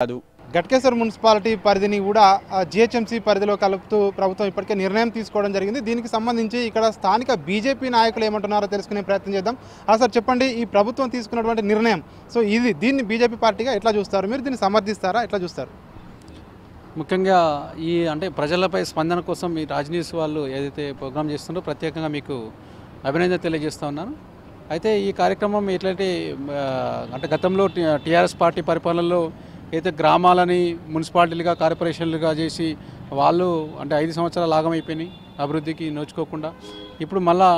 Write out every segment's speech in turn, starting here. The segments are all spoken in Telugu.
కాదు. గట్కేసర్ మున్సిపాలిటీ పరిధిని కూడా జీహెచ్ఎంసీ పరిధిలో కలుపుతూ ప్రభుత్వం ఇప్పటికే నిర్ణయం తీసుకోవడం జరిగింది. దీనికి సంబంధించి ఇక్కడ స్థానిక బీజేపీ నాయకులు ఏమంటున్నారో తెలుసుకునే ప్రయత్నం చేద్దాం. సార్ చెప్పండి, ఈ ప్రభుత్వం తీసుకున్నటువంటి నిర్ణయం, సో దీన్ని బీజేపీ పార్టీగా ఎట్లా చూస్తారు? మీరు దీన్ని సమర్థిస్తారా? ఎట్లా చూస్తారు? ముఖ్యంగా అంటే ప్రజలపై స్పందన కోసం ఈ రాజ్ న్యూస్ వాళ్ళు ఏదైతే ప్రోగ్రామ్ చేస్తున్నారో ప్రత్యేకంగా మీకు అభినందన తెలియజేస్తూ ఉన్నాను. అయితే ఈ కార్యక్రమం ఎట్లయితే అంటే గతంలో టీఆర్ఎస్ పార్టీ పరిపాలనలో అయితే గ్రామాలని మున్సిపాలిటీలుగా కార్పొరేషన్లుగా చేసి వాళ్ళు అంటే 5 సంవత్సరాలు లాగమైపోయినాయి అభివృద్ధికి నోచుకోకుండా. ఇప్పుడు మళ్ళా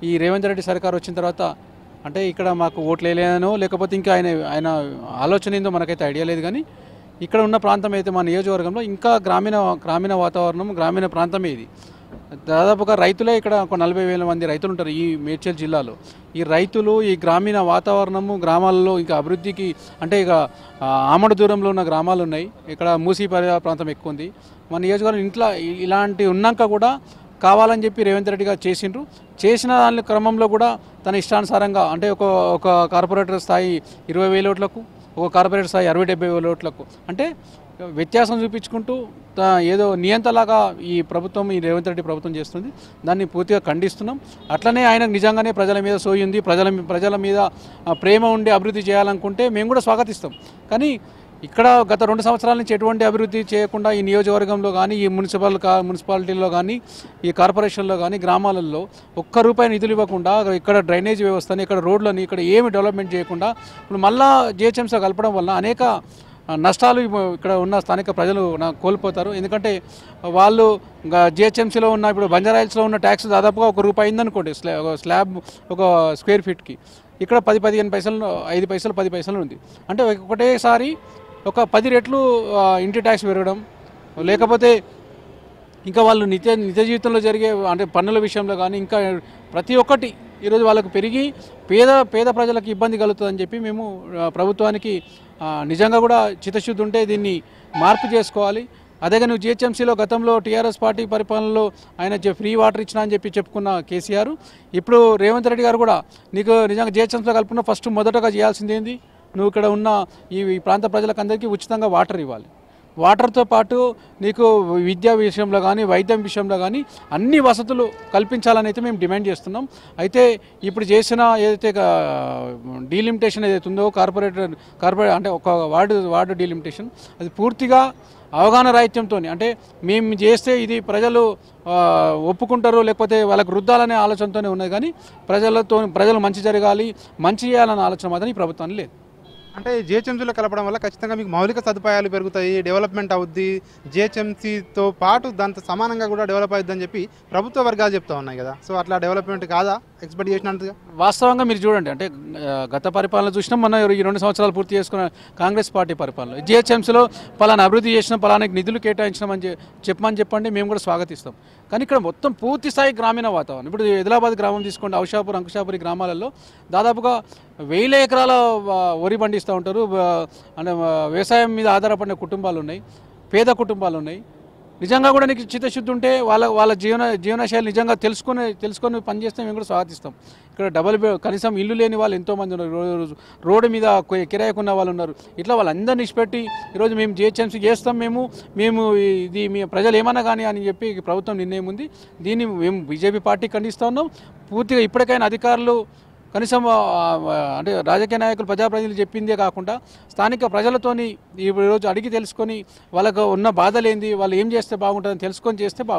ఈ రేవంత్ రెడ్డి సర్కార్ వచ్చిన తర్వాత అంటే ఇక్కడ మాకు ఓట్లు వేయలేనో లేకపోతే ఇంకా ఆయన ఆలోచన ఏందో మనకైతే ఐడియా లేదు, కానీ ఇక్కడ ఉన్న ప్రాంతం అయితే మా నియోజకవర్గంలో ఇంకా గ్రామీణ వాతావరణం, గ్రామీణ ప్రాంతమే ఇది. దాదాపుగా రైతులే ఇక్కడ ఒక 40,000 మంది రైతులు ఉంటారు ఈ మేడ్చల్ జిల్లాలో. ఈ రైతులు ఈ గ్రామీణ వాతావరణము గ్రామాలలో ఇంకా అభివృద్ధికి అంటే ఇక ఆమడ దూరంలో ఉన్న గ్రామాలు ఉన్నాయి. ఇక్కడ మూసీ ప్రాంతం ఎక్కువ ఉంది. మన నియోజకవర్గం ఇంట్లో ఇలాంటి ఉన్నాక కూడా కావాలని చెప్పి రేవంత్ రెడ్డి గారు చేసిన దాని క్రమంలో కూడా తన ఇష్టానుసారంగా అంటే ఒక కార్పొరేటర్ స్థాయి 20,000 ఓట్లకు, ఒక కార్పొరేటర్ స్థాయి 60-70,000 ఓట్లకు అంటే వ్యత్యాసం చూపించుకుంటూ ఏదో నియంతలాగా ఈ రేవంత్ రెడ్డి ప్రభుత్వం చేస్తుంది. దాన్ని పూర్తిగా ఖండిస్తున్నాం. అట్లనే ఆయనకు నిజంగానే ప్రజల మీద సోయి ఉంది, ప్రజల మీద ప్రేమ ఉండి అభివృద్ధి చేయాలనుకుంటే మేము కూడా స్వాగతిస్తాం. కానీ ఇక్కడ గత 2 సంవత్సరాల నుంచి ఎటువంటి అభివృద్ధి చేయకుండా ఈ నియోజకవర్గంలో కానీ ఈ మున్సిపాలిటీల్లో కానీ ఈ కార్పొరేషన్లో కానీ గ్రామాలలో ఒక్క రూపాయి నిధులు ఇవ్వకుండా ఇక్కడ డ్రైనేజ్ వ్యవస్థని, ఇక్కడ రోడ్లని, ఇక్కడ ఏమి డెవలప్మెంట్ చేయకుండా ఇప్పుడు మళ్ళా జీహెచ్ఎంసీ కలపడం వల్ల అనేక నష్టాలు ఇక్కడ ఉన్న స్థానిక ప్రజలు కోల్పోతారు. ఎందుకంటే వాళ్ళు జీహెచ్ఎంసీలో ఉన్న ఇప్పుడు బంజారాయిల్స్లో ఉన్న ట్యాక్స్ దాదాపుగా ₹1 అయిందనుకోండి స్లాబ్ ఒక స్క్వేర్ ఫీట్కి. ఇక్కడ 10-15 పైసలు, 5 పైసలు 10 పైసలు ఉంది. అంటే ఒకటేసారి ఒక 10 రెట్లు ఇంటి ట్యాక్స్ పెరగడం, లేకపోతే ఇంకా వాళ్ళు నిత్య జీవితంలో జరిగే అంటే పన్నుల విషయంలో కానీ ఇంకా ప్రతి ఒక్కటి ఈరోజు వాళ్ళకు పెరిగి పేద ప్రజలకు ఇబ్బంది కలుగుతుందని చెప్పి మేము ప్రభుత్వానికి నిజంగా కూడా చిత్తశుద్ధి ఉంటే దీన్ని మార్పు చేసుకోవాలి. అదేగా నువ్వు జీహెచ్ఎంసీలో గతంలో టీఆర్ఎస్ పార్టీ పరిపాలనలో ఆయన ఫ్రీ వాటర్ ఇచ్చినా అని చెప్పి చెప్పుకున్న కేసీఆర్, ఇప్పుడు రేవంత్ రెడ్డి గారు కూడా నీకు నిజంగా జీహెచ్ఎంసీలో కలుపుకున్న ఫస్ట్ మొదటగా చేయాల్సింది ఏంది, నువ్వు ఇక్కడ ఉన్న ఈ ప్రాంత ప్రజలకు అందరికీ ఉచితంగా వాటర్ ఇవ్వాలి. వాటర్తో పాటు నీకు విద్యా విషయంలో కానీ వైద్యం విషయంలో కానీ అన్ని వసతులు కల్పించాలని అయితే మేము డిమాండ్ చేస్తున్నాం. అయితే ఇప్పుడు చేసిన ఏదైతే డీలిమిటేషన్ ఏదైతే ఉందో కార్పొరేట్ అంటే ఒక వార్డు డీలిమిటేషన్, అది పూర్తిగా అవగాహన రాహిత్యంతో అంటే మేము చేస్తే ఇది ప్రజలు ఒప్పుకుంటారు లేకపోతే వాళ్ళకు రుద్దాలనే ఆలోచనతోనే ఉన్నది, కానీ ప్రజలు మంచి జరగాలి, మంచి చేయాలనే ఆలోచన మాత్రం ఈ ప్రభుత్వాన్ని లేదు. అంటే జీహెచ్ఎంసీలో కలపడం వల్ల ఖచ్చితంగా మీకు మౌలిక సదుపాయాలు పెరుగుతాయి, డెవలప్మెంట్ అవుద్ది, జీహెచ్ఎంసీతో పాటు దాంతో సమానంగా కూడా డెవలప్ అవుద్దని చెప్పి ప్రభుత్వ వర్గాలు చెప్తా ఉన్నాయి కదా. సో అట్లా డెవలప్మెంట్ కాదా ఎక్స్పెక్ట్ చేసినట్టుగా? వాస్తవంగా మీరు చూడండి, అంటే గత పరిపాలన చూసినాం, మన ఈ 2 సంవత్సరాలు పూర్తి చేసుకున్న కాంగ్రెస్ పార్టీ పరిపాలన జీహెచ్ఎంసీలో పలానా అభివృద్ధి చేసినాం, పలానాకి నిధులు కేటాయించినామని చెప్పండి, మేము కూడా స్వాగతిస్తాం. కానీ ఇక్కడ మొత్తం పూర్తి స్థాయి గ్రామీణ వాతావరణం. ఇప్పుడు ఆదిలాబాద్ గ్రామం తీసుకోండి, ఔషాపూర్, అంకుషాపురి గ్రామాలలో దాదాపుగా 1000 ఎకరాల వరి పండిస్తూ ఉంటారు. అంటే వ్యవసాయం మీద ఆధారపడిన కుటుంబాలు ఉన్నాయి, పేద కుటుంబాలు ఉన్నాయి. నిజంగా కూడా నీకు చిత్తశుద్ధి ఉంటే వాళ్ళ జీవనశైలి నిజంగా తెలుసుకొని పనిచేస్తే మేము కూడా స్వాగతిస్తాం. ఇక్కడ కనీసం ఇల్లు లేని వాళ్ళు ఎంతోమంది ఉన్నారు, రోడ్డు మీద కిరాయికున్న వాళ్ళు ఉన్నారు. ఇట్లా వాళ్ళందరినీ ఇచ్చిపెట్టి ఈరోజు మేము జీహెచ్ఎంసీ చేస్తాం, మేము ఇది మీ ప్రజలు ఏమన్నా కానీ అని చెప్పి ప్రభుత్వం నిర్ణయం ఉంది. దీన్ని మేము బీజేపీ పార్టీ ఖండిస్తూ ఉన్నాం. పూర్తిగా ఇప్పటికైనా అధికారులు కనీసం అంటే రాజకీయ నాయకులు, ప్రజాప్రతినిధులు చెప్పిందే కాకుండా స్థానిక ప్రజలతోని ఈరోజు అడిగి తెలుసుకొని వాళ్ళకు ఉన్న బాధలేంది, వాళ్ళు ఏం చేస్తే బాగుంటుందని తెలుసుకొని చేస్తే బాగుంటుంది.